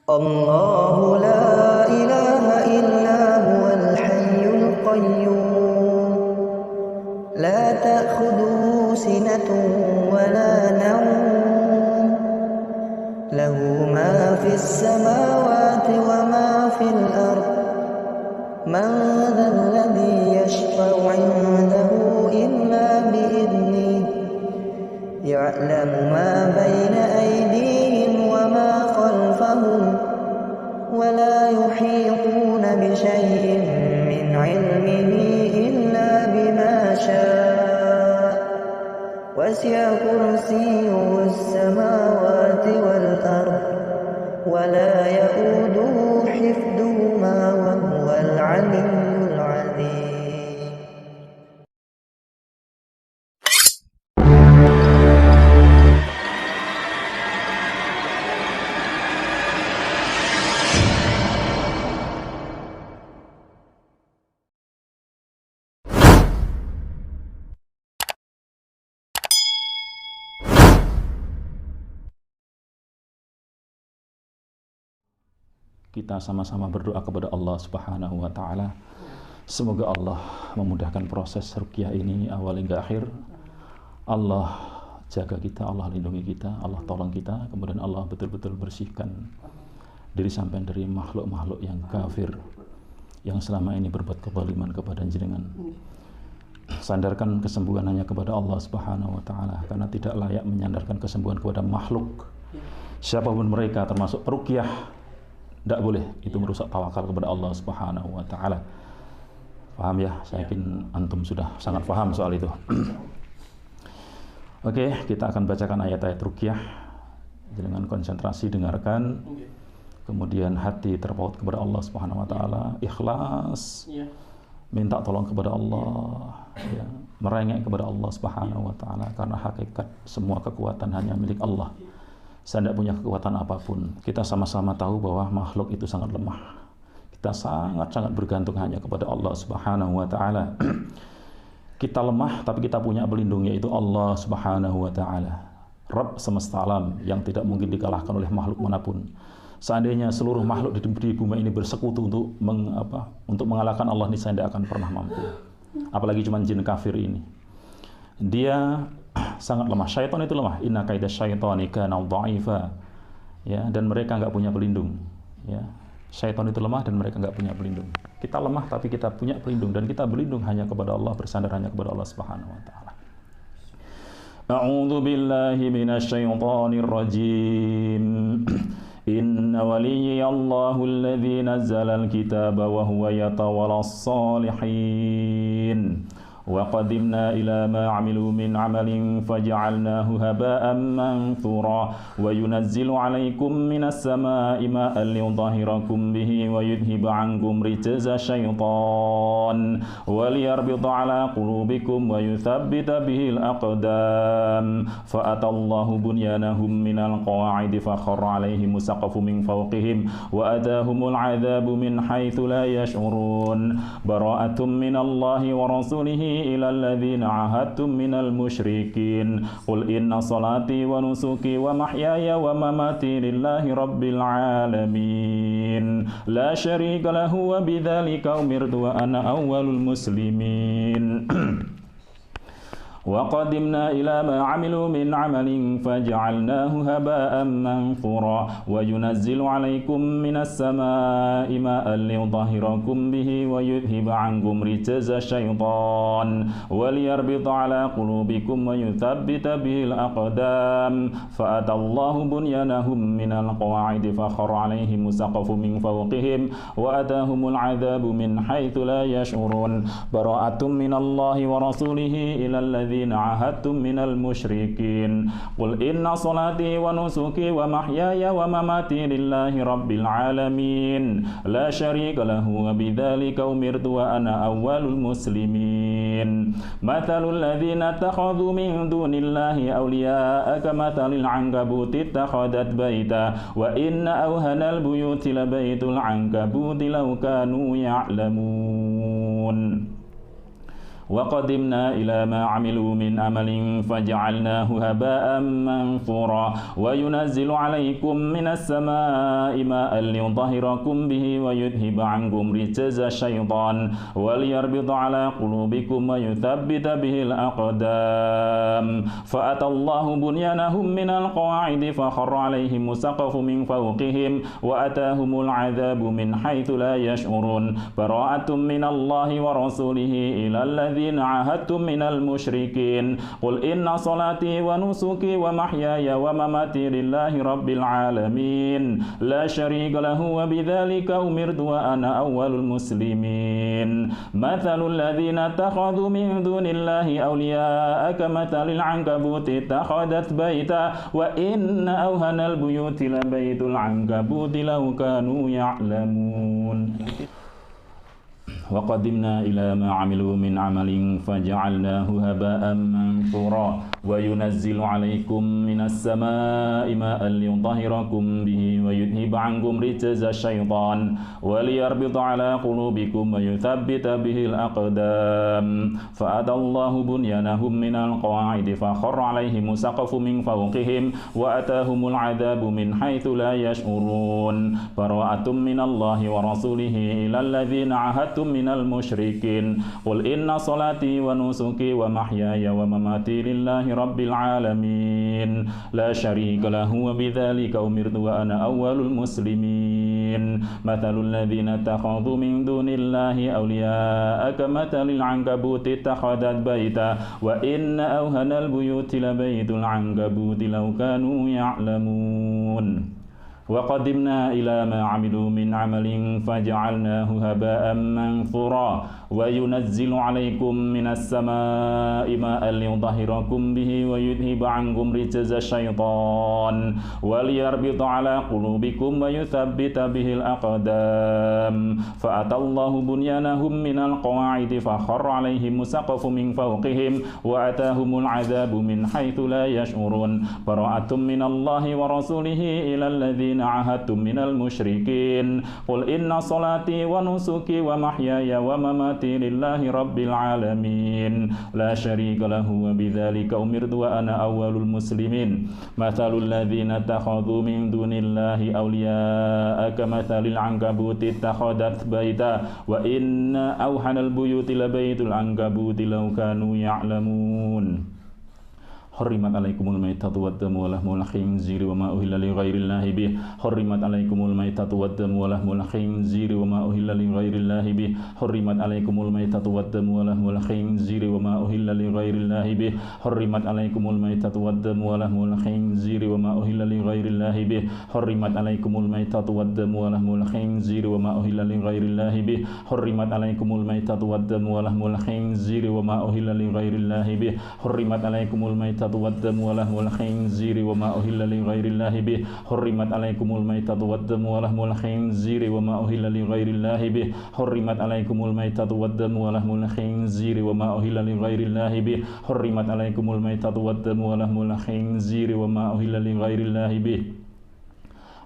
الله لا إله إلا هو الحي القيوم لا تأخذه سنة ولا نوم له ما في السماوات وما في الأرض من ذا الذي يشفع عنده إلا بإذنه يعلم ما بين أيديهم وما خلفهم ولا يحيطون بشيء من علمه إلا بما شاء وسع كرسيه السماوات والأرض ولا يؤوده حفظهما وهو العلي العظيم. Kita sama-sama berdoa kepada Allah Subhanahu wa taala. Semoga Allah memudahkan proses ruqyah ini awal hingga akhir. Allah jaga kita, Allah lindungi kita, Allah tolong kita, kemudian Allah betul-betul bersihkan diri sampai dari makhluk-makhluk yang kafir yang selama ini berbuat kezaliman kepada jenengan. Sandarkan kesembuhan hanya kepada Allah Subhanahu wa taala, karena tidak layak menyandarkan kesembuhan kepada makhluk siapapun mereka, termasuk peruqyah. Tidak boleh, itu merusak tawakal kepada Allah Subhanahu wa taala. Paham ya? Saya yakin antum sudah sangat paham soal itu. Oke, kita akan bacakan ayat-ayat ruqyah. Dengan konsentrasi dengarkan. Kemudian hati terpaut kepada Allah Subhanahu wa taala, ikhlas. Minta tolong kepada Allah, ya, merengek kepada Allah Subhanahu wa taala, karena hakikat semua kekuatan hanya milik Allah. Saya tidak punya kekuatan apapun. Kita sama-sama tahu bahwa makhluk itu sangat lemah. Kita sangat-sangat bergantung hanya kepada Allah Subhanahu wa taala. Kita lemah, tapi kita punya pelindung, yaitu Allah Subhanahu wa taala, Rabb semesta alam yang tidak mungkin dikalahkan oleh makhluk manapun. Seandainya seluruh makhluk di bumi ini bersekutu untuk mengalahkan Allah, niscaya tidak akan pernah mampu. Apalagi cuma jin kafir ini. Dia sangat lemah. Syaitan itu lemah. Inna kaida syaitani kana dha'ifa. Ya, dan mereka enggak punya pelindung. Ya. Syaitan itu lemah dan mereka enggak punya pelindung. Kita lemah tapi kita punya pelindung, dan kita berlindung hanya kepada Allah, bersandar hanya kepada Allah Subhanahu wa taala. A'udzu billahi minasy syaithanir rajim. Inna waliyallahu alladzi nazzalal kitaba wa huwa yatawallas salihin. وقدمنا إلى ما عملوا من عمل فجعلناه هباء منثورا وينزل عليكم من السماء ماء ليطهركم به ويذهب عنكم رجز الشيطان وليربط على قلوبكم ويثبت به الأقدام فأتى الله بنيانهم من القواعد فخر عليهم السقف من فوقهم وأتاهم العذاب من حيث لا يشعرون براءة من الله ورسوله إلى الذين عاهدتم من المشركين قل إن صلاتي ونسكي ومحياي ومماتي لله رب العالمين لا شريك له وبذلك أمرت وأنا أول المسلمين وقدمنا إلى ما عملوا من عمل فجعلناه هباء منثورا وينزل عليكم من السماء ماء ليطهركم به ويذهب عنكم رجز الشيطان وليربط على قلوبكم ويثبت به الأقدام فأتى الله بنيانهم من القواعد فخر عليهم السقف من فوقهم وأتاهم العذاب من حيث لا يشعرون براءة من الله ورسوله إلى الذين عاهدتم من المشركين قل إن صلاتي ونسكي ومحياي ومماتي لله رب العالمين لا شريك له وبذلك أمرت وأنا أول المسلمين مثل الذين اتخذوا من دون الله أولياء كمثل العنكبوت اتخذت بيتا وإن أوهن البيوت لبيت العنكبوت لو كانوا يعلمون وقدمنا إلى ما عملوا من عمل فجعلناه هباء منثورا وينزل عليكم من السماء ماء ليطهركم به ويذهب عنكم رجز الشيطان وليربط على قلوبكم ويثبت به الأقدام فأتى الله بنيانهم من القواعد فخر عليهم السقف من فوقهم وأتاهم العذاب من حيث لا يشعرون براءة من الله ورسوله إلى الذين عاهدتم من المشركين قل إن صلاتي ونسكي ومحياي ومماتي لله رب العالمين لا شريك له وبذلك أمرت وأنا أول المسلمين مثل الذين اتخذوا من دون الله أولياء كمثل العنكبوت اتخذت بيتا وإن أوهن البيوت لبيت العنكبوت لو كانوا يعلمون وقدمنا إلى ما عملوا من عمل فجعلناه هباء منثورا وينزل عليكم من السماء ماء ليطهركم به ويذهب عنكم رجز الشيطان وليربط على قلوبكم ويثبت به الأقدام فأتى الله بنيانهم من القواعد فخر عليهم السقف من فوقهم وأتاهم العذاب من حيث لا يشعرون براءة من الله ورسوله إلى الذين عاهدتم من المشركين قل إن صلاتي ونسكي ومحياي ومماتي لله رب العالمين لا شريك له وبذلك أمرت وأنا أول المسلمين مثل الذين اتخذوا من دون الله أولياء كمثل العنكبوت اتخذت بيتا وإن أوهن البيوت لبيت العنكبوت لو كانوا يعلمون وقدمنا إلى ما عملوا من عمل فجعلناه هباء منثورا وينزل عليكم من السماء ماء ليطهركم به ويذهب عنكم رجز الشيطان وليربط على قلوبكم ويثبت به الأقدام فأتى الله بنيانهم من القواعد فخر عليهم السقف من فوقهم وأتاهم العذاب من حيث لا يشعرون براءة من الله ورسوله إلى الذين عاهدتم من المشركين قل إن صلاتي ونسكي ومحياي ومماتي لله رب العالمين لا شريك له وبذلك أمرت وأنا أول المسلمين مثل الذين اتخذوا من دون الله أولياء كمثل العنكبوت اتخذت بيتا وإن أوهن البيوت لبيت العنكبوت لو كانوا يعلمون حرمت عليكم الميتة والدم ولحم الخنزير وما أهل لغير الله به حرمت عليكم الميتة والدم ولحم الخنزير وما أهل لغير الله به حرمت عليكم الميتة والدم ولحم الخنزير وما أهل لغير الله به حرمت عليكم الميتة والدم ولحم الخنزير وما أهل لغير الله به حرمت عليكم الميتة والدم ولحم الخنزير وما أهل لغير الله به حرمت عليكم الميتة والدم ولحم الخنزير وما أهل لغير الله به حرمت عليكم الميتة والدم ولحم الخنزير وما أهل لغير الله به حرمت عليكم الميتة والدم ولحم الخنزير وما أهل لغير الله به حرمت عليكم الميتة والدم ولحم الخنزير وما أهل لغير الله به حرمت عليكم الميتة والدم ولحم الخنزير وما أهل لغير الله به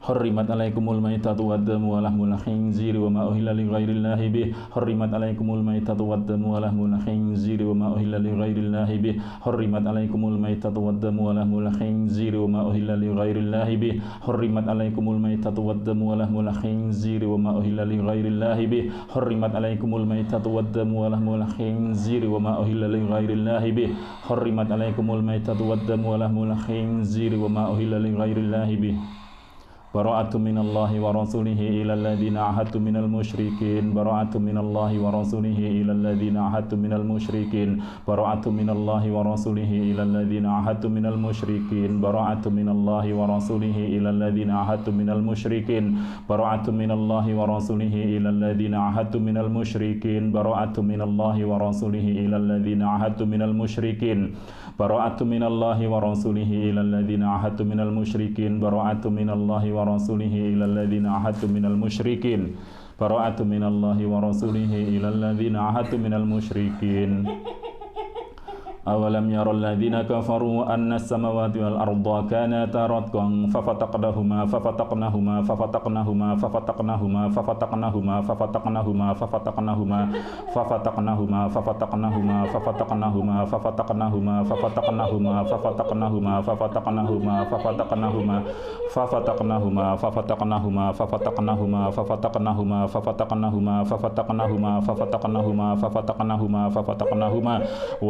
حرمت عليكم الميتة والدم ولحم الخنزير وما أهل لغير الله به حرمت عليكم الميتة والدم ولحم الخنزير وما أهل لغير الله به حرمت عليكم الميتة والدم ولحم الخنزير وما أهل لغير الله به حرمت عليكم الميتة والدم ولحم الخنزير وما أهل لغير الله به حرمت عليكم الميتة والدم ولحم الخنزير وما أهل لغير الله به حرمت عليكم الميتة والدم ولحم الخنزير وما أهل لغير الله به براءة من الله ورسوله إلى الذين عاهدتم من المشركين براءة من الله ورسوله إلى الذين عاهدتم من المشركين براءة من الله ورسوله إلى الذين عاهدتم من المشركين براءة من الله ورسوله إلى الذين عاهدتم من المشركين براءة من الله ورسوله إلى الذين عاهدتم من المشركين براءة من الله ورسوله إلى الذين عاهدتم من المشركين براءة من الله ورسوله إلى الذين عاهدتم من المشركين براءة من الله ورسوله إلى الذين عاهدتم من المشركين براءة من الله ورسوله إلى الذين عاهدتم من المشركين أولم ير الذين كفروا أن السماوات والأرض كانتا رتقا ففتقناهما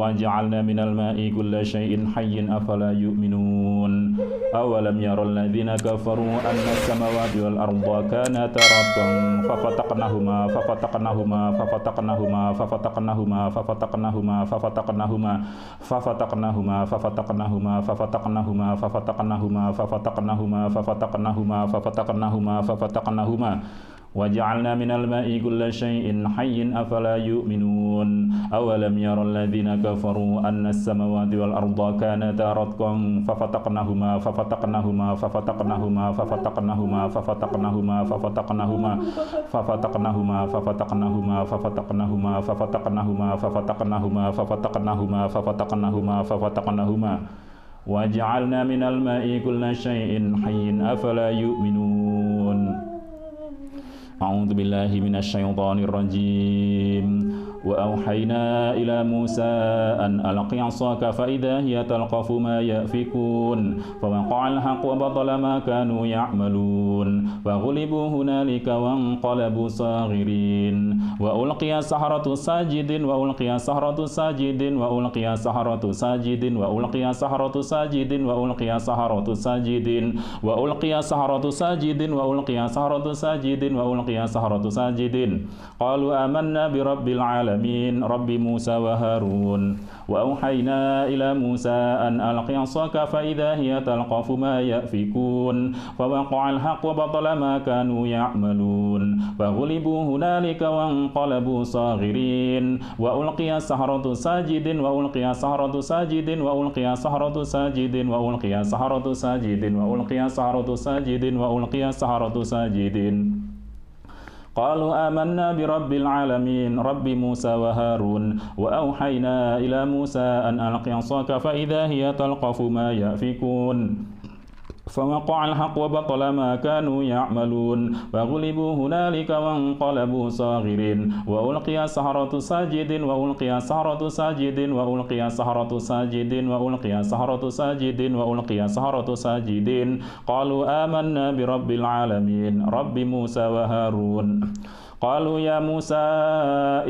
وجعلنا من الماء كل شيء حي أفلا يؤمنون أولم ير الذين كفروا أن السماوات والأرض كانتا رتقا وجعلنا من الماء كل شيء حي أفلا يؤمنون أولم ير الذين كفروا أن السماوات والأرض كانتا رتقا ففتقناهما وجعلنا من الماء كل شيء حي أفلا يؤمنون أعوذ بالله من الشيطان الرجيم وأوحينا إلى موسى أن ألق عصاك فإذا هي تلقف ما يأفكون فوقع الحق وبطل ما كانوا يعملون فغلبوا هنالك وانقلبوا صاغرين وألقي السحرة ساجدين وألقي السحرة ساجدين وألقي السحرة ساجدين وألقي السحرة ساجدين وألقي السحرة ساجدين وألقي السحرة ساجدين وألقي السحرة ساجدين وألقي السحرة ساجدين قالوا آمنا برب العالمين رب موسى وهارون وأوحينا إلى موسى أن ألق عصاك فإذا هي تلقف ما يأفكون فوقع الحق وبطل ما كانوا يعملون فغلبوا هنالك وانقلبوا صاغرين وألقي السحرة ساجدين وألقي السحرة ساجدين وألقي السحرة ساجدين وألقي السحرة ساجدين وألقي السحرة ساجدين وألقي السحرة ساجدين قالوا آمنا برب العالمين رب موسى وهارون وأوحينا إلى موسى أن ألق عصاك فإذا هي تلقف ما يأفكون فوقع الحق وبطل ما كانوا يعملون فغلبوا هنالك وانقلبوا صاغرين وألقي السحرة ساجدين وألقي السحرة ساجدين وألقي السحرة ساجدين وألقي السحرة ساجدين وألقي السحرة ساجدين قالوا آمنا برب العالمين رب موسى وهارون قالوا يا موسى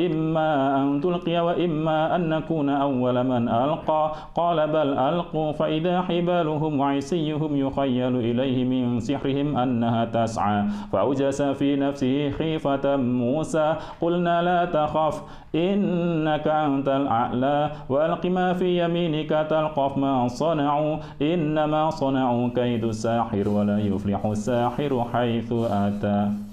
إما أن تلقي وإما أن نكون أول من ألقى قال بل ألقوا فإذا حبالهم وعصيهم يخيل إليه من سحرهم أنها تسعى فأوجس في نفسه خيفة موسى قلنا لا تخف إنك أنت الأعلى وألق ما في يمينك تلقف ما صنعوا إنما صنعوا كيد الساحر ولا يفلح الساحر حيث أتى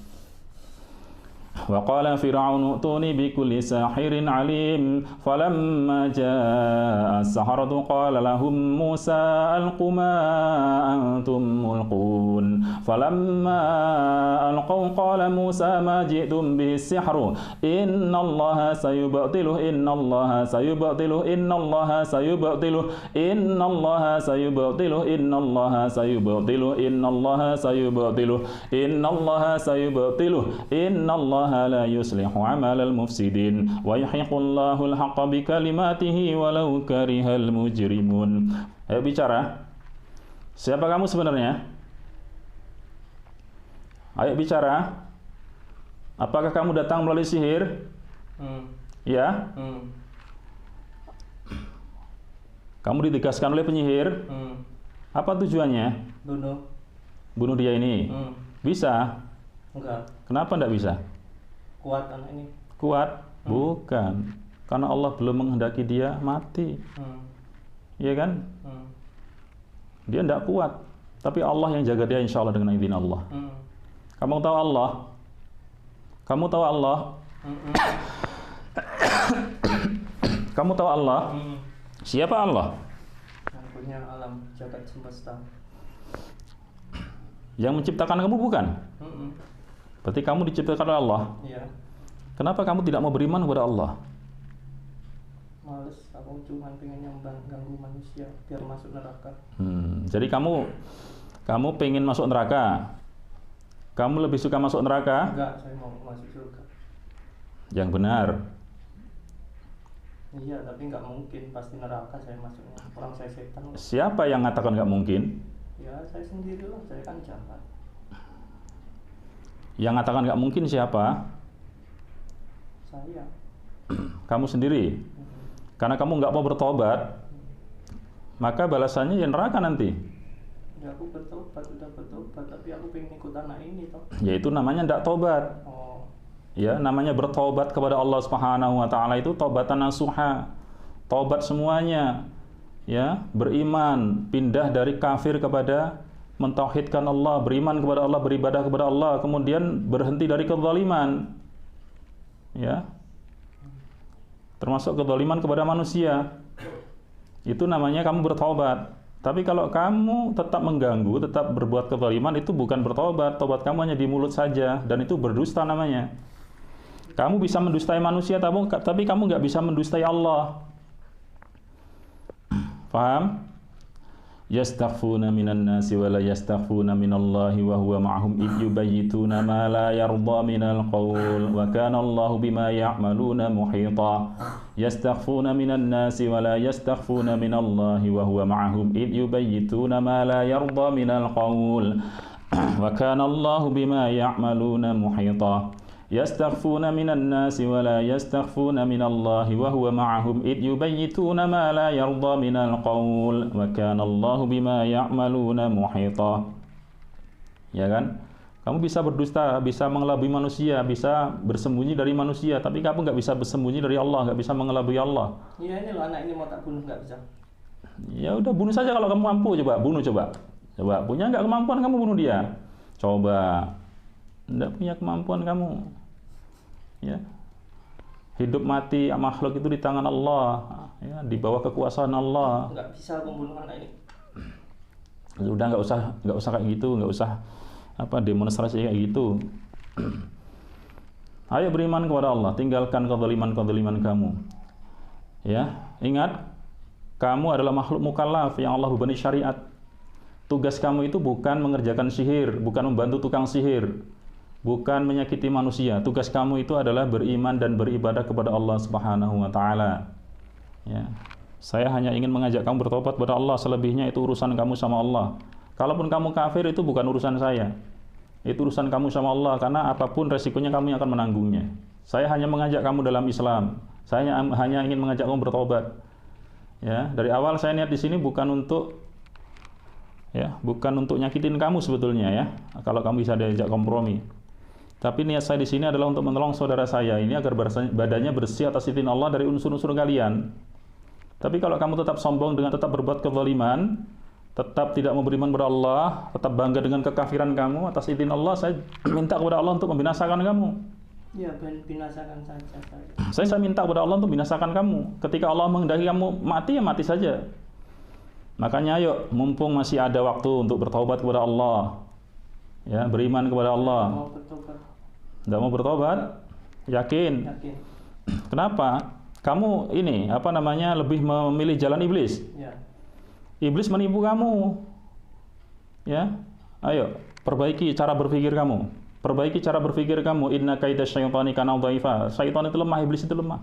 وقال فرعون ائتوني بكل ساحر عليم فلما جاء السحرة قال لهم موسى ألقوا ما أنتم ملقون فلما ألقوا قال موسى ما جئتم به السحر إن الله سيبطله إن الله سيبطله إن الله سيبطله إن الله سيبطله إن الله سيبطله إن الله سيبطله إن الله سيبطله إن الله لا يصلح عمل المفسدين ويحق الله الحق بكلماته ولو كره المجرمون. Ayo bicara. Siapa kamu sebenarnya? Ayo bicara. Apakah kamu datang melalui sihir? Ya? Kamu ditugaskan oleh penyihir? Apa tujuannya? Bunuh. Bunuh dia ini? Bisa? Enggak. Kenapa enggak bisa? Kuat anak ini. Kuat? Bukan. Karena Allah belum menghendaki dia mati. Iya kan? Dia enggak kuat. Tapi Allah yang jaga dia insya Allah dengan izin Allah. Kamu tahu Allah? Kamu tahu Allah? Kamu tahu Allah? Siapa Allah? Yang punya alam jagat semesta. Yang menciptakan kamu bukan? Berarti kamu diciptakan oleh Allah? Iya. Kenapa kamu tidak mau beriman kepada Allah? Males, aku cuma pengen yang ganggu manusia biar masuk neraka. Jadi kamu pengen masuk neraka? Kamu lebih suka masuk neraka? Enggak, saya mau masuk surga. Yang benar. Iya, tapi nggak mungkin, pasti neraka saya masuknya. Orang saya setan. Siapa yang mengatakan nggak mungkin? Ya, saya sendiri lah, saya kan jahat. Yang mengatakan nggak mungkin siapa? Saya. Kamu sendiri. Karena kamu nggak mau bertobat, maka balasannya ya neraka nanti. Ya, aku bertobat, udah bertobat, tapi aku pengen ikut anak ini toh. Yaitu namanya nggak tobat. Oh, Ya, namanya bertobat kepada Allah Subhanahu wa taala itu taubatan nasuha. Tobat semuanya. Ya, beriman, pindah dari kafir kepada mentauhidkan Allah, beriman kepada Allah, beribadah kepada Allah, kemudian berhenti dari kezaliman. Ya. Termasuk kezaliman kepada manusia. Itu namanya kamu bertobat. Tapi kalau kamu tetap mengganggu, tetap berbuat kezaliman, itu bukan bertobat. Tobat kamu hanya di mulut saja, dan itu berdusta namanya. Kamu bisa mendustai manusia, tapi kamu nggak bisa mendustai Allah. Paham? Yastakhfuna minan nasi wa la yastakhfuna minallahi wa huwa ma'hum id yubayyituna ma la yarda minal qawl wa kana Allahu bima ya'maluna muhita. Yastakhfuna minan nasi wa la yastakhfuna minallahi wa huwa ma'hum id yubayyituna ma la yarda minal qawl wa kana Allahu bima ya'maluna muhita. Yastakhfuna minan nasi wa la yastakhfuna minallahi wa huwa ma'ahum id yubayyituna ma la yarda minal qawl wa kana Allahu bima ya'maluna muhita. Ya kan? Kamu bisa berdusta, bisa mengelabui manusia, bisa bersembunyi dari manusia, tapi kamu nggak bisa bersembunyi dari Allah, nggak bisa mengelabui Allah. iya ini loh, anak ini mau tak bunuh nggak bisa. Ya udah, bunuh saja kalau kamu mampu. Coba. Punya nggak kemampuan kamu bunuh dia? Coba. Nggak punya kemampuan kamu. Ya. Hidup mati makhluk itu di tangan Allah, ya, di bawah kekuasaan Allah. Nggak bisa aku bunuh anak ini. Udah, nggak usah kayak gitu, nggak usah demonstrasi kayak gitu. Ayo beriman kepada Allah, tinggalkan kezaliman kamu. Ya, ingat, kamu adalah makhluk mukallaf yang Allah bebani syariat. Tugas kamu itu bukan mengerjakan sihir, bukan membantu tukang sihir, bukan menyakiti manusia. Tugas kamu itu adalah beriman dan beribadah kepada Allah Subhanahu wa taala. Ya. Saya hanya ingin mengajak kamu bertobat kepada Allah, selebihnya itu urusan kamu sama Allah. Kalaupun kamu kafir, itu bukan urusan saya. Itu urusan kamu sama Allah, karena apapun resikonya kamu yang akan menanggungnya. Saya hanya mengajak kamu dalam Islam. Saya hanya ingin mengajak kamu bertobat. Ya, dari awal saya niat di sini bukan untuk nyakitin kamu sebetulnya, ya. Kalau kamu bisa diajak kompromi. Tapi niat saya di sini adalah untuk menolong saudara saya ini agar badannya bersih atas izin Allah dari unsur-unsur kalian. Tapi kalau kamu tetap sombong dengan tetap berbuat kezaliman, tetap tidak mau beriman kepada Allah, tetap bangga dengan kekafiran kamu, atas izin Allah saya minta kepada Allah untuk membinasakan kamu. Ya, binasakan saja saya. Saya minta kepada Allah untuk binasakan kamu. Ketika Allah menghendaki kamu mati, ya mati saja. Makanya ayo, mumpung masih ada waktu untuk bertaubat kepada Allah, ya, beriman kepada Allah. Mau bertobat. Tidak mau bertobat? Yakin? Kenapa? Kamu ini lebih memilih jalan iblis. Ya. Iblis menipu kamu. Ya, ayo perbaiki cara berpikir kamu. Inna kaida syaitani kana dhaifa. Syaitan itu lemah, iblis itu lemah.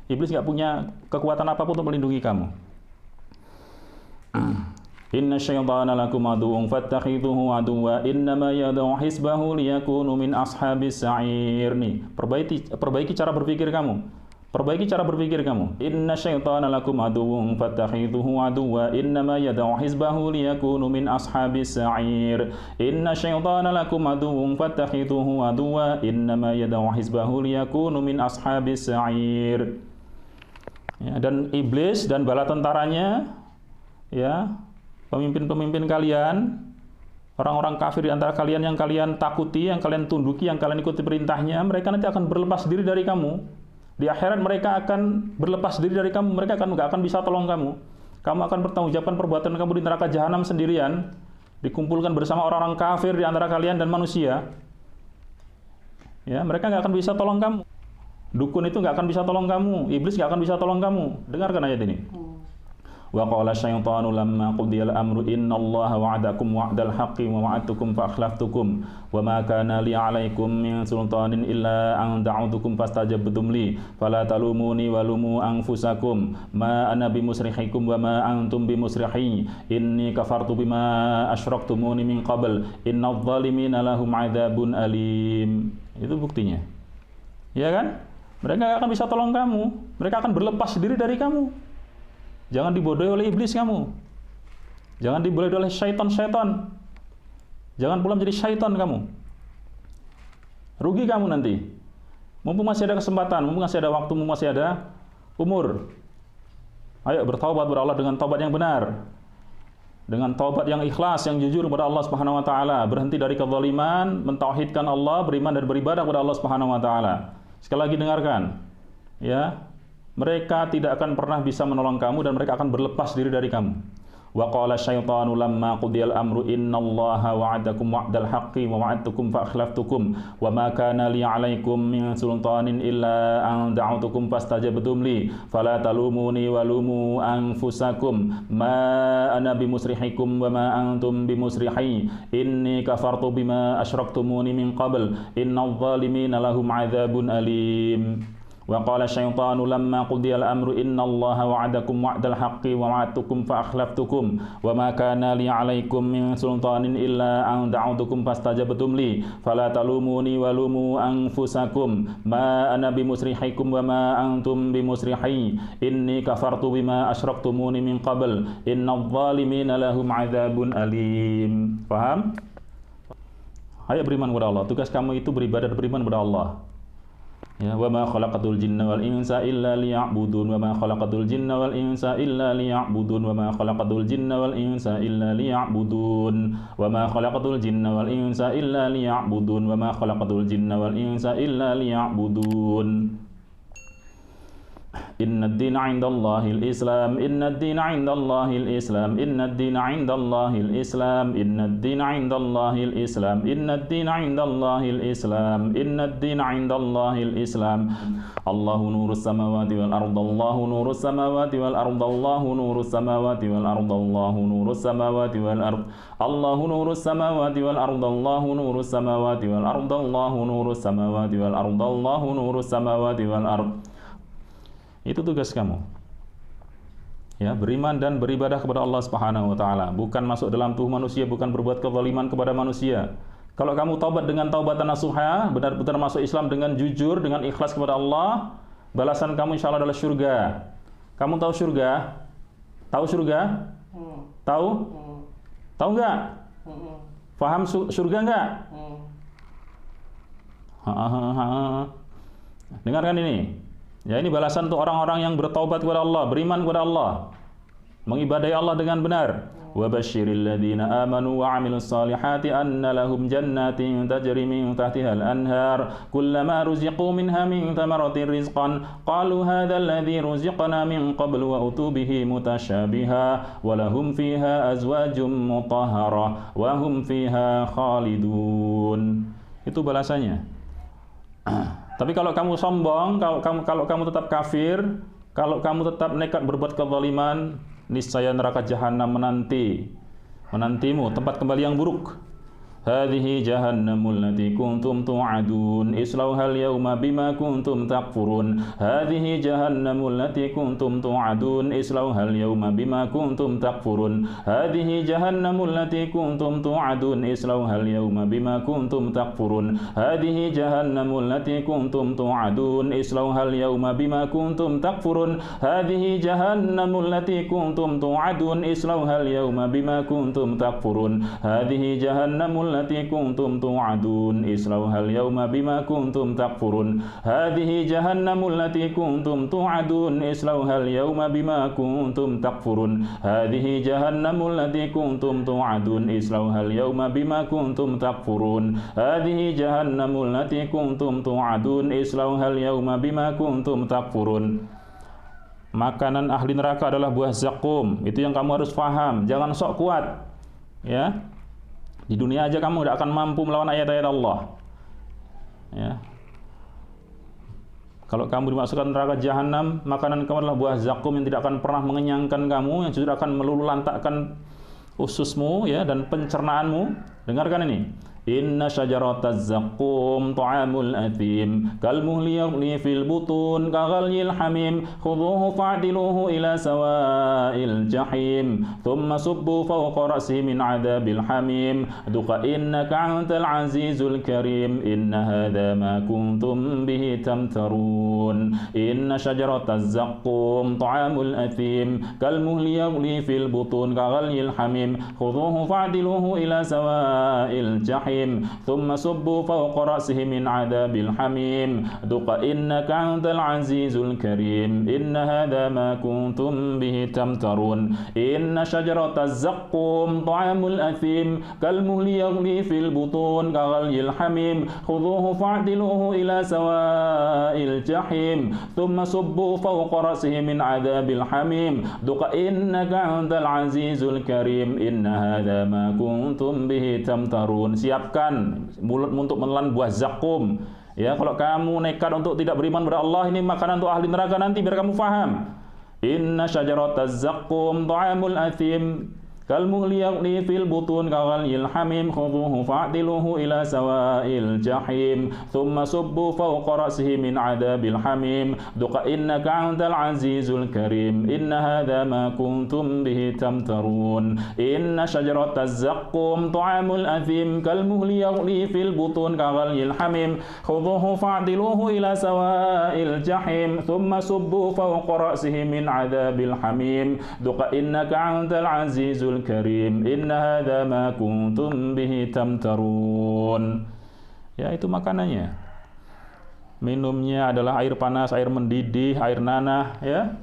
Iblis nggak punya kekuatan apapun untuk melindungi kamu. Inna syaitana lakum aduwwun fattakhidhuhu aduwwa innama yad'u hizbahu liyakunu min ashabis sa'ir. Nih, perbaiki cara berpikir kamu. Inna syaitana lakum aduwwun fattakhidhuhu aduwwa innama yad'u hizbahu liyakunu min ashabis sa'ir. Inna syaitana lakum aduwwun fattakhidhuhu aduwwa innama yad'u hizbahu liyakunu min ashabis sa'ir. Ya, dan iblis dan bala tentaranya, ya, pemimpin-pemimpin kalian, orang-orang kafir di antara kalian yang kalian takuti, yang kalian tunduki, yang kalian ikuti perintahnya, mereka nanti akan berlepas diri dari kamu. Di akhirat mereka akan berlepas diri dari kamu, mereka nggak akan bisa tolong kamu. Kamu akan bertanggungjawabkan perbuatan kamu di neraka jahanam sendirian, dikumpulkan bersama orang-orang kafir di antara kalian dan manusia. Ya, mereka nggak akan bisa tolong kamu. Dukun itu nggak akan bisa tolong kamu, iblis nggak akan bisa tolong kamu. Dengarkan ayat ini. Wa qala syaitanu lamma qudiyal amru innallaha wa'adakum wa'dal haqqi wa wa'adtukum fa akhlaftukum wa ma kana li 'alaikum min sultanin illa an da'utukum fastajabtum li fala talumuni wa lumu anfusakum ma ana bimusrihikum wa ma antum bimusrihi inni kafartu bima asyraktumuni min qabl innadh dhalimina lahum 'adzabun alim. Itu buktinya. Ya kan? Mereka nggak akan bisa tolong kamu. Mereka akan berlepas diri dari kamu. Jangan dibodohi oleh iblis kamu. Jangan dibodohi oleh syaitan-syaitan. Jangan pula menjadi syaitan kamu. Rugi kamu nanti. Mumpung masih ada kesempatan, mumpung masih ada waktu, mumpung masih ada umur. Ayo bertaubat kepada Allah dengan taubat yang benar. Dengan taubat yang ikhlas, yang jujur kepada Allah Subhanahu wa taala, berhenti dari kezaliman, mentauhidkan Allah, beriman dan beribadah kepada Allah Subhanahu wa taala. Sekali lagi dengarkan. Ya. Mereka tidak akan pernah bisa menolong kamu dan mereka akan berlepas diri dari kamu. Wa qala syaitanu lamma qudiyal amru innallaha wa'adakum wa'dal haqqi wa wa'adtukum fa akhlaftukum wa ma kana li 'alaikum min sultanin illa an da'utukum fastajabtum li fala talumuni wa lumu anfusakum ma ana bimusrihikum wa ma antum bimusrihi inni kafartu bima asyraktumuni min qabl innadh dhalimina lahum 'adzabun alim. Wa qala syaitanu lamma qudiyal amru innallaha wa'adakum wa'dal haqqi wa wa'adtukum fa akhlaftukum wa ma kana li 'alaikum min sultanin illa an da'utukum fastajabtum li fala talumuni wa lumu anfusakum ma ana bimusrihikum wa ma antum bimusrihi inni kafartu bima asyraktumuni min qabl innadh dhalimina lahum 'adzabun alim. Paham? Ayo beriman kepada Allah. Tugas kamu itu beribadah dan beriman kepada Allah. Ya, wa ma khalaqatul jinna wal insa illa liya'budun wa ma khalaqatul jinna wal insa illa liya'budun wa ma khalaqatul jinna wal insa illa liya'budun wa ma khalaqatul jinna wal insa illa liya'budun wa ma khalaqatul jinna wal insa illa liya'budun. Inna ad-dina 'indallahil Islam, inna ad-dina 'indallahil Islam, inna ad-dina 'indallahil Islam, inna ad-dina 'indallahil Islam, inna ad-dina 'indallahil Islam, inna ad-dina 'indallahil Islam. Allahu nurus samawati wal ardh, Allahu nurus samawati wal ardh, Allahu nurus samawati wal ardh, Allahu nurus samawati wal ardh, Allahu nurus samawati wal ardh, Allahu nurus samawati wal ardh, Allahu nurus samawati wal ardh, Allahu nurus samawati wal ardh. Itu tugas kamu. Ya, beriman dan beribadah kepada Allah Subhanahu wa taala, bukan masuk dalam tubuh manusia, bukan berbuat kezaliman kepada manusia. Kalau kamu taubat dengan taubatan nasuha, benar-benar masuk Islam dengan jujur, dengan ikhlas kepada Allah, balasan kamu insyaallah adalah surga. Kamu tahu surga? Tahu surga? Tahu? Tahu enggak? Paham surga enggak? Dengarkan ini. Ya, ini balasan untuk orang-orang yang bertaubat kepada Allah, beriman kepada Allah, mengibadahi Allah dengan benar. Wa basyiril ladzina amanu wa 'amilus solihati anna lahum jannatin tajri min tahtiha al-anhar kullama ruziqu minha min thamaratir rizqan qalu hadzal ladzi ruziqna min qablu wa utu bihi mutasyabiha wa lahum fiha azwajum mutahharah wa hum fiha khalidun. Itu balasannya. Tapi kalau kamu sombong, kalau kamu tetap kafir, kalau kamu tetap nekat berbuat kezaliman, niscaya neraka jahanam menantimu, tempat kembali yang buruk. Hadhihi jahannamul lati kuntum tu'adun islauhal yawma bima kuntum takfurun. Hadhihi jahannamul lati kuntum tu'adun islauhal yawma bima kuntum takfurun. Hadhihi jahannamul lati kuntum tu'adun islauhal yawma bima kuntum takfurun. Hadhihi jahannamul lati kuntum tu'adun islauhal yawma bima kuntum takfurun. Hadhihi jahannamul lati kuntum tu'adun islauhal yawma bima kuntum takfurun. Hadhihi jahannamul lati kuntum tu'adun islauhal yawma bima kuntum takfurun. Hadhihi jahannamul lati kuntum tu'adun islauhal yawma bima kuntum takfurun. Hadhihi jahannamul lati kuntum tu'adun islauhal yawma bima kuntum takfurun. Hadhihi jahannamul lati kuntum tu'adun islauhal yawma bima kuntum takfurun. Makanan ahli neraka adalah buah zakum. Itu yang kamu harus paham. Jangan sok kuat. Ya. Di dunia aja kamu tidak akan mampu melawan ayat-ayat Allah. Ya. Kalau kamu dimasukkan neraka jahanam, makanan kamu adalah buah zakum yang tidak akan pernah mengenyangkan kamu, yang justru akan meluluhlantakkan ususmu ya dan pencernaanmu. Dengarkan ini. Inna syajarataz zaqqum ta'amul athim kalmuhli yaghli fil butun kaghalyil hamim khudhuhu fa'diluhu ila sawa'il jahim thumma subbu fawqa ra'sihi min 'adzabil hamim duqa innaka 'antal 'azizul karim inna hadha ma kuntum bihi tamtarun inna syajarataz zaqqum ta'amul athim kalmuhli yaghli fil butun kaghalyil hamim khudhuhu fa'diluhu ila sawa'il jahim ثم صبوا فوق رأسه من عذاب الحميم ذق إنك أنت العزيز الكريم إن هذا ما كنتم به تمترون إن شجرة الزقوم طعام الأثيم كالمهل يغلي في البطون كغلي الحميم خذوه فاعدلوه إلى سواء الجحيم ثم صبوا فوق رأسه من عذاب الحميم ذق إنك أنت العزيز الكريم إن هذا ما كنتم به تمترون. Siapkan mulutmu untuk menelan buah zakum. Ya, kalau kamu nekat untuk tidak beriman kepada Allah, ini makanan untuk ahli neraka nanti, biar kamu faham. Inna syajarataz zakum ta'amul athim kalmuhli yaghli fil butun kaghalyil hamim khudhuhu fa'diluhu ila sawa'il jahim thumma subbu fawqa ra'sihi min 'adzabil hamim duqa innaka 'antal 'azizul karim inna hadha ma kuntum bihi tamtarun inna syajarataz zaqqum ta'amul athim kalmuhli yaghli fil butun kaghalyil hamim khudhuhu fa'diluhu ila sawa'il jahim thumma subbu fawqa ra'sihi min 'adzabil hamim duqa innaka 'antal 'azizul karim inna hadza ma kuntum bihi tamtarun. Ya, itu makanannya. Minumnya adalah air panas, air mendidih, air nanah, ya.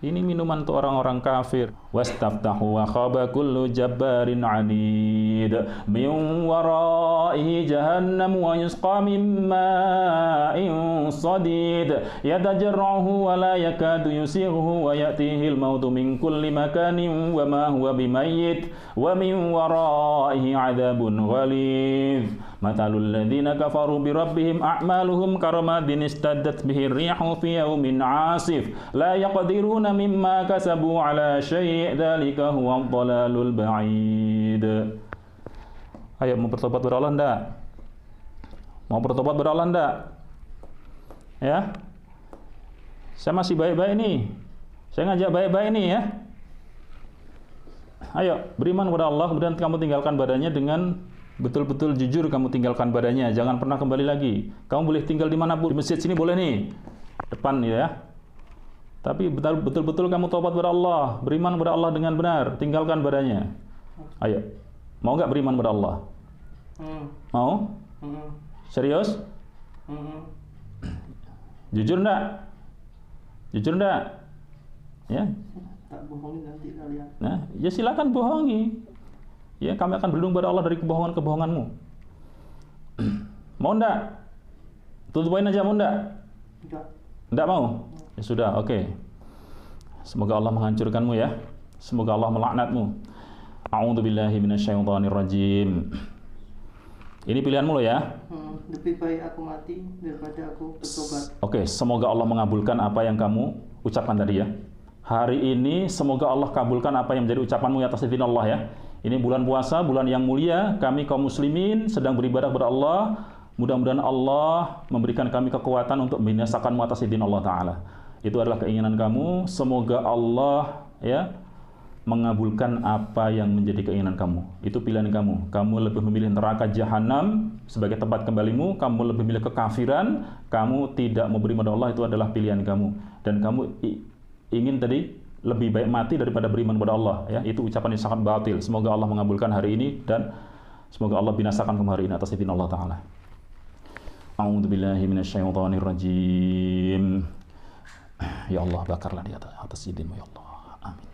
Ini minuman untuk orang-orang kafir. Wastaftahu wa khaba kullu jabbarin 'anid min wara'ihi jahannam wa yusqa min ma'in sadid yatajarrahu wa la yakadu yusighuhu wa ya'tihi al-mautu min kulli makanin wa ma huwa bimayyit wa min wara'ihi 'adzabun ghalidh matalul ladzina kafaru bi rabbihim a'maluhum karamadin istaddat bihi ar-rihu fi yawmin 'asif la yaqdiruna mimma kasabu 'ala syai' dzalika huwa dhalalul ba'id. Ayo, mau bertobat kepada Allah enggak? Mau bertobat kepada Allah enggak? Ya. Saya masih baik-baik nih. Saya ngajak baik-baik nih ya. Ayo, beriman kepada Allah, kemudian kamu tinggalkan badannya dengan betul-betul jujur, kamu tinggalkan badannya. Jangan pernah kembali lagi. Kamu boleh tinggal di mana pun. Di masjid sini boleh nih. Depan ya. Tapi betul-betul kamu taubat kepada Allah, beriman kepada Allah dengan benar, tinggalkan badannya. Ayo, mau nggak beriman kepada Allah? Mau? Serius? Jujur nggak? Jujur nggak? Ya? Tak bohongi nanti kalian. Nah, ya silakan bohongi. Ya, kami akan berlindung kepada Allah dari kebohongan-kebohonganmu. Mau nggak? Tutup poin aja, mau nggak? Enggak. Nggak mau? Ya sudah, oke. Semoga Allah menghancurkanmu ya. Semoga Allah melaknatmu. A'udzubillahi minasyaitonir rajim. Ini pilihanmu loh ya. Lebih baik aku mati daripada aku bertobat. Oke, semoga Allah mengabulkan apa yang kamu ucapkan tadi ya. Hari ini semoga Allah kabulkan apa yang menjadi ucapanmu atas izin Allah ya. Ini bulan puasa, bulan yang mulia. Kami kaum muslimin sedang beribadah kepada Allah. Mudah-mudahan Allah memberikan kami kekuatan untuk membinasakanmu atas izin Allah Ta'ala. Itu adalah keinginan kamu. Semoga Allah ya mengabulkan apa yang menjadi keinginan kamu. Itu pilihan kamu. Kamu lebih memilih neraka jahanam sebagai tempat kembalimu. Kamu lebih memilih kekafiran. Kamu tidak mau beriman kepada Allah. Itu adalah pilihan kamu. Dan kamu ingin tadi lebih baik mati daripada beriman kepada Allah. Ya, itu ucapan yang sangat batil. Semoga Allah mengabulkan hari ini dan semoga Allah binasakan kamu hari ini atas izin Allah Ta'ala. A'udzubillahi minasyaitonir rajim. Ya Allah, bakarlah di atas izin-Mu ya Allah. Amin.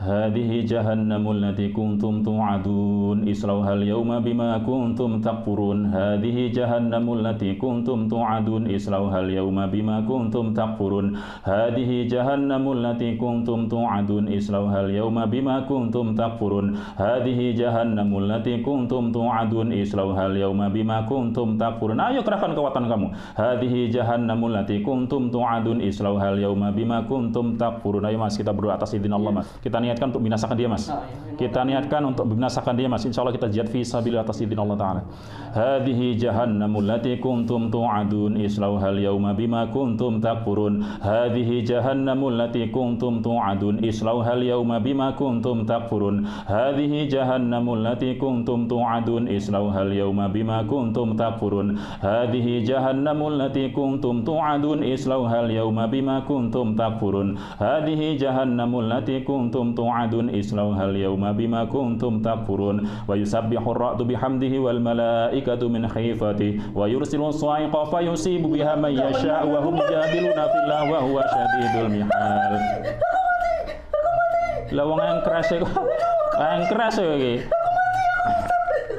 هذه جهنم التي كنتم توعدون اصلوها اليوم بما كنتم تكفرون هذه جهنم التي كنتم توعدون اصلوها اليوم بما كنتم تكفرون هذه جهنم التي كنتم توعدون اصلوها اليوم بما كنتم تكفرون هذه جهنم التي كنتم توعدون اصلوها اليوم بما كنتم تكفرون. Ayo kerahkan kekuatan kamu. Hadhihi jahannamul lati kuntum tu'adun islauhal yauma bima kuntum takfurun. Ayo Mas, kita berdoa atas izin Allah Mas. Kita niatkan untuk binasakan dia Mas. Kita niatkan untuk binasakan dia Mas. Insyaallah kita jihad fi sabilillah atas izin Allah taala. Hadhihi jahannamul lati kuntum tu'adun islauhal yauma bima kuntum takfurun. Hadhihi jahannamul lati kuntum tu'adun islauhal yauma bima kuntum takfurun. Hadhihi jahannamul lati kuntum tu'adun islauhal yauma bima kuntum takfurun. Hadhihi jahannamul lati kuntum tu'adun islauhal yauma bima kuntum takfurun. Hadhihi jahannamul lati kuntum tu'adun islauhal yauma bima kuntum takfurun. Wa yusabbihu ar-ra'du bihamdihi wal malaikatu min khifatihi wa yursilu as-sa'iqa fa yusibu biha man yasha' wa hum yujadiluna fillah wa huwa syadidul mihal. Lawang yang keras iki.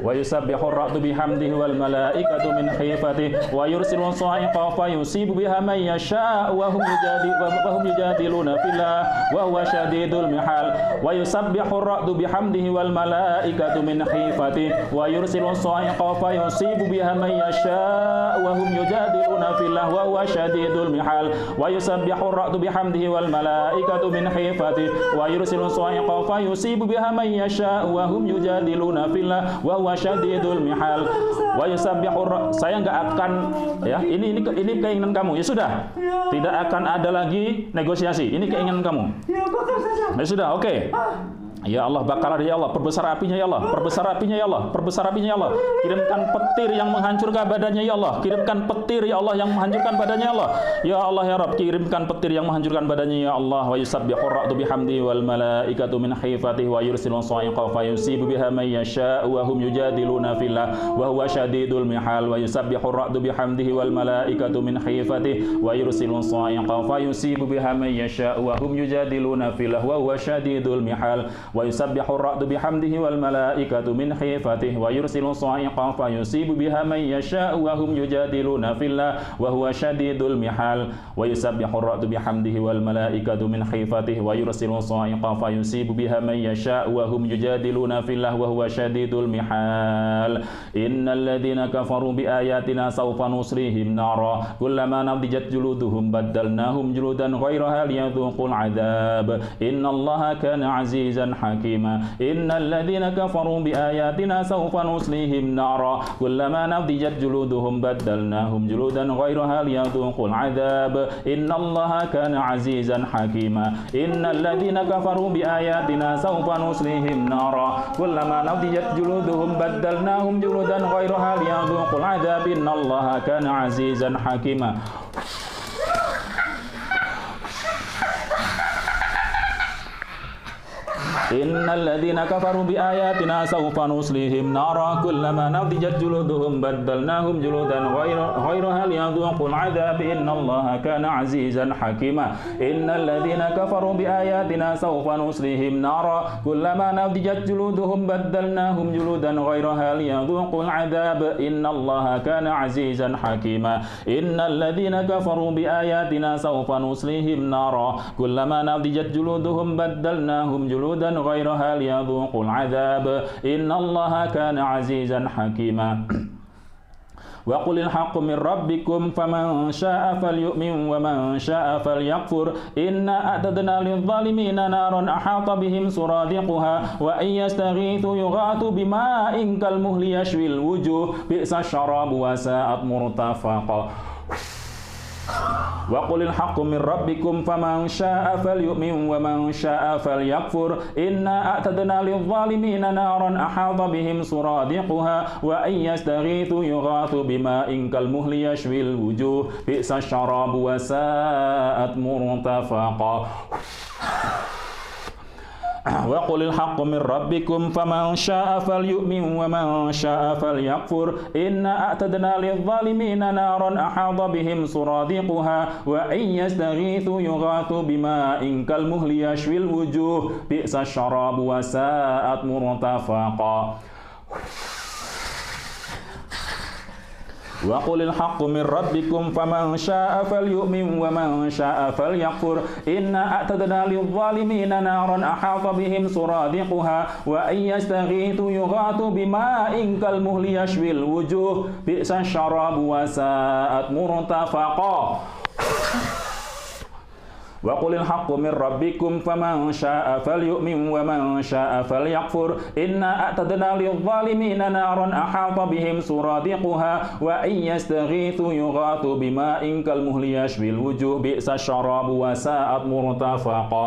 Wa yusabbihu ar-ra'du bihamdihi wal malaikatu min khifatihi wa yursilu as-sa'iqa fa yusibu biha man yasha' wa hum yujadiluna fillah wa huwa syadidul mihal. Wa yusabbihu ar-ra'du bihamdihi wal malaikatu min khifatihi wa yursilu as-sa'iqa fa yusibu biha man yasha' wa hum yujadiluna fillah wa huwa syadidul mihal. Wa yusabbihu ar-ra'du bihamdihi wal malaikatu min khifatihi wa yursilu as-sa'iqa fa yusibu biha man yasha' wa hum yujadiluna fillah wa huwa syadidul mihal. Wa yusabbihu, saya enggak akan ya, ini keinginan kamu. Ya sudah. Tidak akan ada lagi negosiasi. Ini keinginan kamu. Ya sudah, oke. Ya Allah, bakalah ya Allah, perbesar apinya ya Allah, perbesar apinya ya Allah, perbesar apinya ya Allah. Kirimkan petir yang menghancurkan badannya ya Allah. Kirimkan petir ya Allah yang menghancurkan badannya ya Allah. Ya Allah ya Rabb, kirimkan petir yang menghancurkan badannya ya Allah. Wa yusabbihu ar-ra'du bihamdihi wal malaikatu min khifatihi wa yursilu as-sa'iqa fa yusibu biha man yasha' wa hum yujadiluna fillah wa huwa syadidul mihal. Wa yusabbihu ar-ra'du bihamdihi wal malaikatu min khifatihi wa yursilu as-sa'iqa fa yusibu biha man yasha' wa hum yujadiluna fillah wa huwa syadidul mihal. Wa yusabbihu ar-ra'du bihamdihi wal malaikatu min khifatihi wa yursilu as-sa'iqa fa yusibu biha man yasha' wa hum yujadiluna fillah wa huwa syadidul mihal. Wa yusabbihu ar-ra'du bihamdihi wal malaikatu min khifatihi wa yursilu as-sa'iqa fa yusibu biha man yasha' wa hum yujadiluna fillah wa huwa syadidul mihal. Innal ladzina kafaru bi ayatina sawfa nusrihim nara kullama nadijat juluduhum baddalnahum juludan ghairaha liyadhuqul 'adzab innallaha kana 'azizan حكيما إن الذين كفروا بآياتنا سوف نصليهم نارا كلما نضجت جلودهم بدلناهم جلودا غيرها ليذوقوا العذاب إن الله كان عزيزا حكيما إن الذين كفروا بآياتنا سوف نصليهم نارا كلما نضجت جلودهم بدلناهم جلودا غيرها ليذوقوا العذاب إن الله كان عزيزا حكيما. Innal ladzina kafaru bi ayatina sawfa nuslihim nara kullama nadijat juluduhum baddalnahum juludan ghairaha liyadhuqul 'adzab innallaha kana 'azizan hakima. Innal ladzina kafaru bi ayatina sawfa nuslihim nara kullama nadijat juluduhum baddalnahum juludan ghairaha liyadhuqul 'adzab innallaha kana 'azizan hakima. Innal ladzina kafaru bi ayatina sawfa nuslihim nara kullama nadijat juluduhum baddalnahum juludan غيرها ليذوقوا العذاب إن الله كان عزيزا حكيما. وقل الحق من ربكم فمن شاء فليؤمن ومن شاء فليكفر إنا أعتدنا للظالمين نارا أحاط بهم سرادقها وإن يستغيثوا يغاثوا بماء كالمهل يشوي الوجوه بئس الشراب وساءت مرتفقا. وقل الحق من ربكم فمن شاء فليؤمن ومن شاء فليكفر إنا أعتدنا للظالمين نارا أحاط بهم سرادقها وإن يستغيثوا يغاثوا بماء كالمهل يشوي الوجوه بئس الشراب وساءت مرتفقا. Wa qulil haqqu min rabbikum faman syaa'a falyu'min wa man syaa'a falyakfur inna a'tadna lidh-dhalimina naran ahata bihim suradiquha wa in yastaghithu yughathu bima'in kalmuhli yashwil wujuh bi'sa syarabu wa sa'at murtafaqa. Wa qulil haqqu min rabbikum faman syaa'a falyu'min wa man syaa'a falyakfur inna a'tadna lidh-dhalimina naran ahata bihim suradiquha wa in yastaghithu yughathu bima'in kalmuhli yashwil wujuh bi'sa syarabu wa sa'at murtafaqa. Wa qulil haqqu min rabbikum faman syaa'a falyu'min wa man syaa'a falyakfur inna a'tadna lidh-dhalimina naran ahata bihim suradiquha wa in yastaghithu yughathu bima'in kalmuhli yashwil wujuh bi'sa syarabu wa sa'at murtafaqa.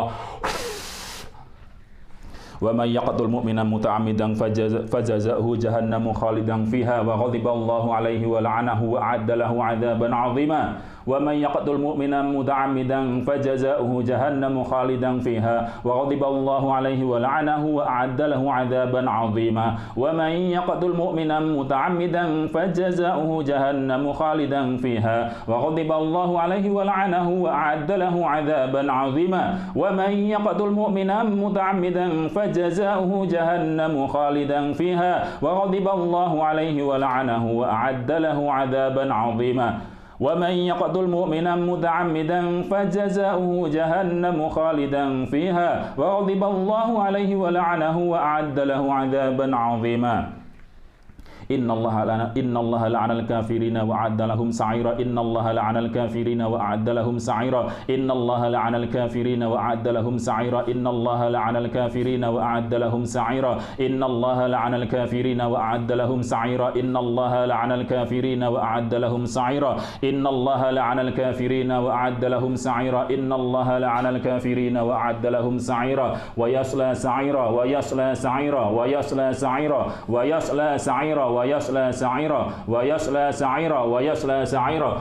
Wa may yaqtul mu'mina muta'ammidan fajazahu jahannamu khalidan fiha wa ghadiballahu alaihi wa la'anahu wa a'adda lahu 'adzaban 'azima. Wa may yaqtul mu'mina muta'ammidan fajazaohu jahannamu khalidan fiha wa ghadiballahu alaihi wa la'anahu wa a'adda lahu 'adzaban 'azima. Wa may yaqtul mu'mina muta'ammidan fajazaohu jahannamu khalidan fiha wa ghadiballahu alaihi wa la'anahu wa a'adda lahu 'adzaban 'azima. Wa may yaqtul mu'mina muta'ammidan fajazaohu jahannamu khalidan fiha wa ghadiballahu alaihi wa la'anahu wa a'adda lahu 'adzaban 'azima. ومن يقتل مؤمنا متعمدا فجزاؤه جهنم خالدا فيها وغضب الله عليه ولعنه وأعد له عذابا عظيما. إن الله لعن الكافرين وأعد لهم سعيرا إن الله لعن الكافرين وأعد لهم سعيرا إن الله لعن الكافرين وأعد لهم سعيرا إن الله لعن الكافرين وأعد لهم سعيرا إن الله لعن الكافرين وأعد لهم سعيرا إن الله لعن الكافرين وأعد لهم سعيرا إن الله لعن الكافرين وأعد لهم سعيرا إن الله لعن الكافرين وأعد لهم سعيرا ويصلى سعيرا ويصلى سعيرا ويصلى سعيرا ويصلى سعيرا ويصلى سعيرا ويصلى سعيرا ويصلى سعيرا.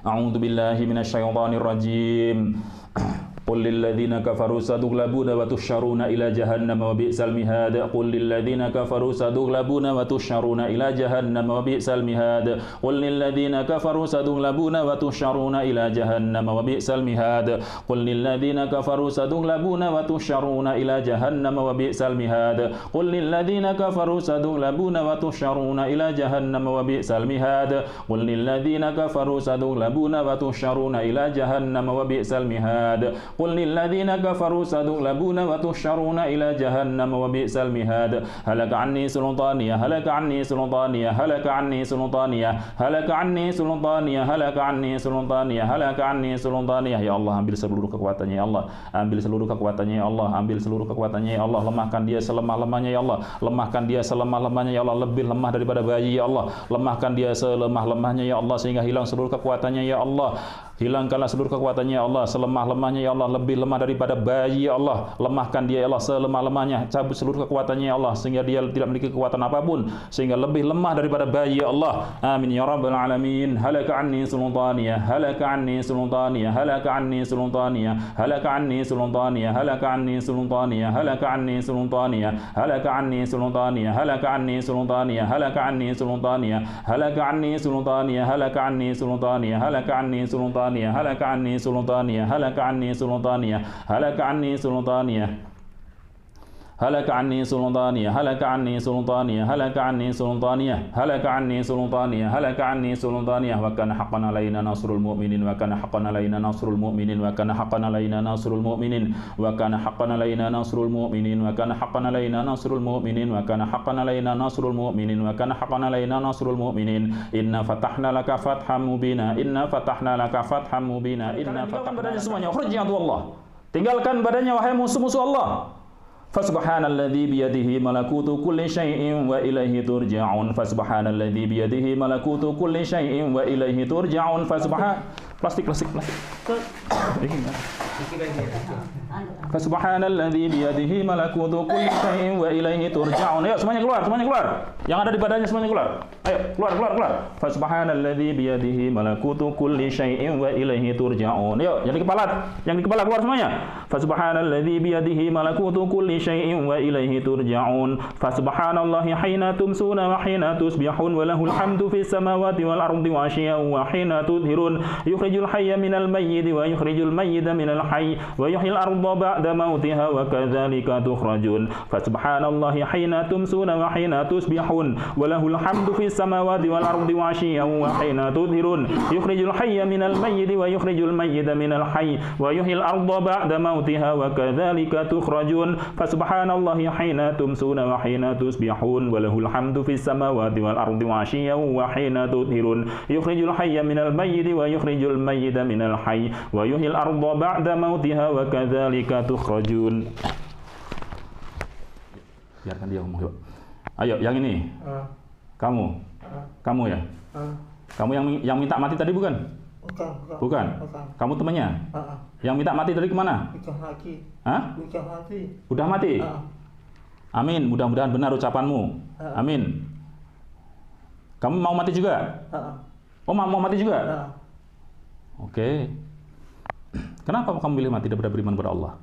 أعوذ بالله من الشيطان الرجيم. قل للذين كفروا ستغلبون وتحشرون إلى جهنم وبئس المهاد قل للذين كفروا ستغلبون وتحشرون إلى جهنم وبئس المهاد قل للذين كفروا ستغلبون وتحشرون إلى جهنم وبئس المهاد قل للذين كفروا ستغلبون وتحشرون إلى جهنم وبئس المهاد قل للذين كفروا ستغلبون وتحشرون إلى جهنم وبئس المهاد قل للذين كفروا ستغلبون وتحشرون إلى جهنم وبئس المهاد قل للذين كفروا ستغلبون وتحشرون إلى جهنم وبئس المهاد هلك عني سلطانية هلك عني سلطانية هلك عني سلطانية هلك عني سلطانية هلك عني سلطانية هلك عني سلطانية. Ya Allah, ambil seluruh kekuatannya ya Allah, ambil seluruh kekuatannya ya Allah, ambil seluruh kekuatannya ya Allah, lemahkan dia selemah-lemahnya ya Allah, lemahkan dia selemah-lemahnya ya Allah, lebih lemah daripada bayi ya Allah, lemahkan dia selemah-lemahnya ya Allah sehingga hilang seluruh kekuatannya ya Allah. Hilangkanlah seluruh kekuatannya ya Allah, selemah-lemahnya ya Allah, lebih lemah daripada bayi ya Allah. Lemahkan dia ya Allah selemah-lemahnya, cabut seluruh kekuatannya ya Allah sehingga dia tidak memiliki kekuatan apapun, sehingga lebih lemah daripada bayi ya Allah. Amin ya rabbal alamin. Halaka anni sultaniyah, halaka anni sultaniyah, halaka anni sultaniyah, halaka anni sultaniyah, halaka anni sultaniyah, halaka anni sultaniyah, halaka anni sultaniyah, halaka anni sultaniyah, halaka anni sultaniyah, halaka anni sultaniyah, halaka anni sultaniyah, halaka anni sultaniyah, هلك عني سلطانية هلك عني سلطانية هلك عني سلطانية هلك عني سلطانية هلك عني سلطانية هلك عني سلطانية هلك عني سلطانية هلك عني سلطانية وكان حقا علينا نصر المؤمنين وكان حقا علينا نصر المؤمنين وكان حقا علينا نصر المؤمنين وكان حقا علينا نصر المؤمنين وكان حقا علينا نصر المؤمنين وكان حقا علينا نصر المؤمنين وكان حقا علينا نصر المؤمنين إنا فتحنا لك فتحا مبينا إنا فتحنا لك فتحا مبينا إنا فتحنا badannya semuanya ukhruj ya Allah, tinggalkan badannya wahai musuh-musuh Allah. Fasubhanalladzi biyadihi malakutu kulli syai'in wa ilaihi turja'un. Fasubhanalladzi biyadihi malakutu kulli syai'in wa ilaihi turja'un. Plastik. Fasubhanalladzi biyadihi malakutu kulli syai'in wa ilaihi turja'un. Ayo semuanya keluar, semuanya keluar. Yang ada di badannya semuanya keluar. Ayo, keluar. Fasubhanalladzi biyadihi malakutu kulli syai'in wa ilaihi turja'un. Ayo, yang di kepala keluar semuanya. Fasubhanalladzi biyadihi malakutu kulli syai'in wa ilaihi turja'un. Fasubhanallahi hina tumsuna wa hina tusbihun wa lahul hamdu fis samawati wal ardi wa ashiyan wa hina tudhirun. Yukhrijul hayya minal mayyit wa yukhrijul mayyita minal hayy wa yuhyil arda ba'da mautiha wa kadzalika tukhrajun. Fasubhanallahi hina tumsuna wa hina tusbihun wa lahul hamdu fis samawati wal ardi wa ashiyan wa hina tudhirun. Yukhrijul hayya minal mayyit wa yukhrijul mayyita minal hayy wa yuhyil arda ba'da mautiha wa kadzalika tukhrajun. Fasubhanallahi hina tumsuna wa hina tusbihun wa lahul hamdu fis samawati wal ardi wa ashiyan wa hina tudhirun. Yukhrijul hayya minal mayyit wa yukhrijul mayyita minal hayy wa yuhyil arda ba'da mautiha wa kadzalika tukhrajun. Biarkan dia ngomong yuk. Ayo, yang ini. Kamu ya? Kamu yang minta mati tadi bukan? Bukan. Kamu temannya? Yang minta mati tadi kemana? Udah mati? Amin, mudah-mudahan benar ucapanmu. Amin. Kamu mau mati juga? Oh, mau mati juga? Oke. Kenapa kamu pilih mati daripada beriman kepada Allah?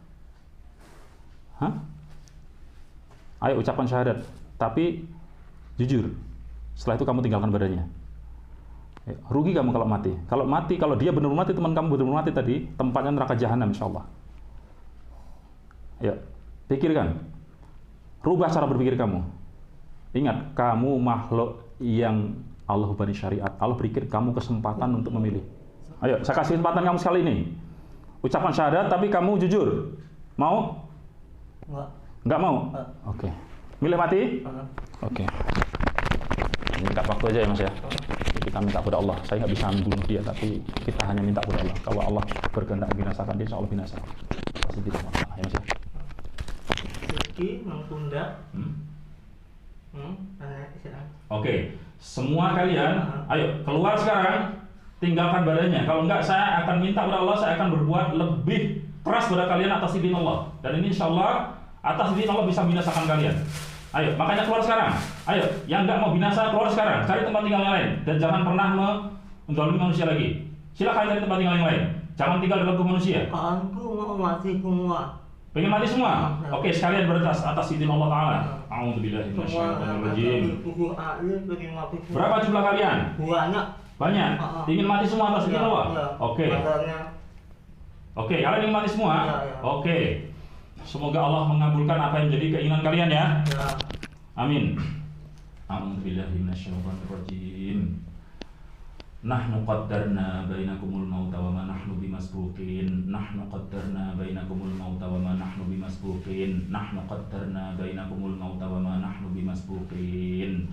Ayo ucapkan syahadat, tapi jujur. Setelah itu kamu tinggalkan badannya. Rugi kamu kalau mati. Kalau dia benar-benar mati, teman kamu benar-benar mati tadi, tempatnya neraka jahanam insyaallah. Ayo, pikirkan. Rubah cara berpikir kamu. Ingat, kamu makhluk yang Allah beri syariat. Allah berikan kamu kesempatan untuk memilih. Ayo, saya kasih kesempatan kamu sekali ini. Ucapkan syahadat, tapi kamu jujur. Mau? Enggak mau? Oke. Milih mati? Oke. Minta waktu aja ya Mas ya. Kita minta kepada Allah. Saya nggak bisa membunuh dia, tapi kita hanya minta kepada Allah. Kalau Allah berkehendak binasakan dia, insya Allah binasa. Pasti tidak masalah ya Mas ya. Rizki, Mangkunda. Oke. Semua kalian, ayo keluar sekarang. Tinggalkan badannya. Kalau enggak, saya akan minta kepada Allah, saya akan berbuat lebih keras pada kalian atas izin Allah. Dan ini insya Allah atas izin Allah bisa binasakan kalian. Ayo, makanya keluar sekarang. Ayo, yang enggak mau binasa keluar sekarang. Cari tempat tinggal yang lain dan jangan pernah menzalimi manusia lagi. Silakan cari tempat tinggal yang lain. Jangan tinggal dalam tubuh manusia. Aku mau mati semua. Pengen mati semua? Oke, sekalian beratas atas izin Allah Taala. A'udzubillahi minasyaitonir rajim. Berapa jumlah kalian? Banyak. Ingin mati semua atas izin Allah? Oke. Oke, kalian ingin mati semua? Oke. Semoga Allah mengabulkan apa yang menjadi keinginan kalian ya. Amin. A'udzubillahi minasyaitonir rajim. Nahnu qaddarna bainakumul mauta wa ma nahnu bimasbuqin. Nahnu qaddarna bainakumul mauta wa ma nahnu bimasbuqin. Nahnu qaddarna bainakumul mauta wa ma nahnu bimasbuqin.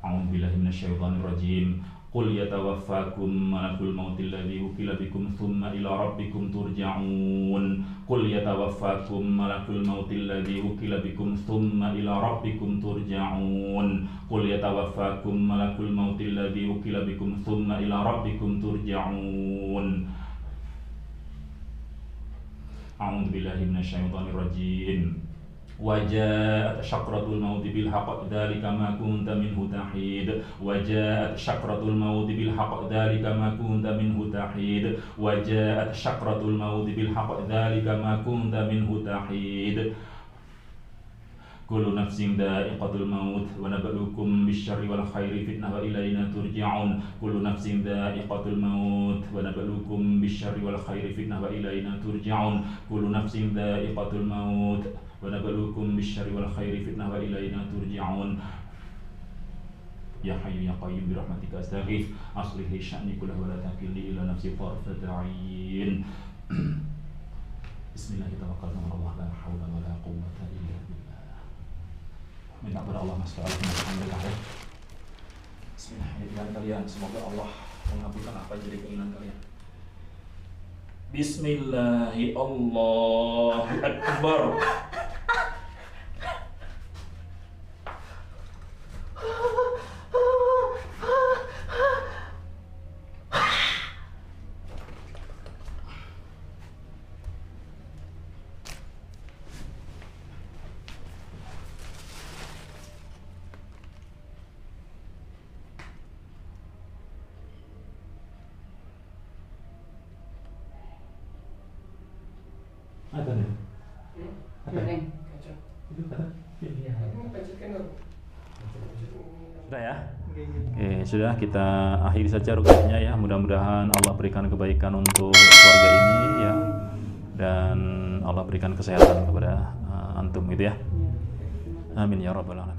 A'udzubillahi minasyaitonir rajim. Qul yatawaffakum malakul mautil ladzi wukila bikum tsumma ila rabbikum turja'un. Qul yatawaffakum malakul mautil ladzi wukila bikum tsumma ila rabbikum turja'un. Qul yatawaffakum malakul mautil ladzi wukila bikum tsumma ila rabbikum turja'un. A'udzubillahi minasyaitonir rajim. Waja'at syakratul mauti bil haqq dzalika ma kunta minhu tahid. Waja'at syakratul mauti bil haqq dzalika ma kunta minhu tahid. Waja'at syakratul mauti bil haqq dzalika ma kunta minhu tahid. Kullu nafsin dha'iqatul maut wa nabluukum bisyarri wal khairi fitnah wa ilaina turja'un. Kullu nafsin dha'iqatul maut wa nabluukum bisyarri wal khairi fitnah wa ilaina turja'un. Kullu nafsin dha'iqatul maut wa nabluukum bisyarri wal khairi fitnah wa ilaina turja'un. Ya hayyu ya qayyum bi rahmatika astaghits aslih li sya'ni kullahu wa la takilni ila nafsi tarfata 'ain. Bismillahirrahmanirrahim. La haula wa la quwwata illa billah. Minta kepada Allah Alhamdulillah ya. Bismillahirrahmanirrahim kalian. Semoga Allah mengabulkan apa yang jadi keinginan kalian. Bismillahi Allahu Akbar. Ada nih. Sudah ya? Oke, sudah kita akhiri saja rukyahnya ya. Mudah-mudahan Allah berikan kebaikan untuk keluarga ini ya. Dan Allah berikan kesehatan kepada antum gitu ya. Amin ya rabbal alamin.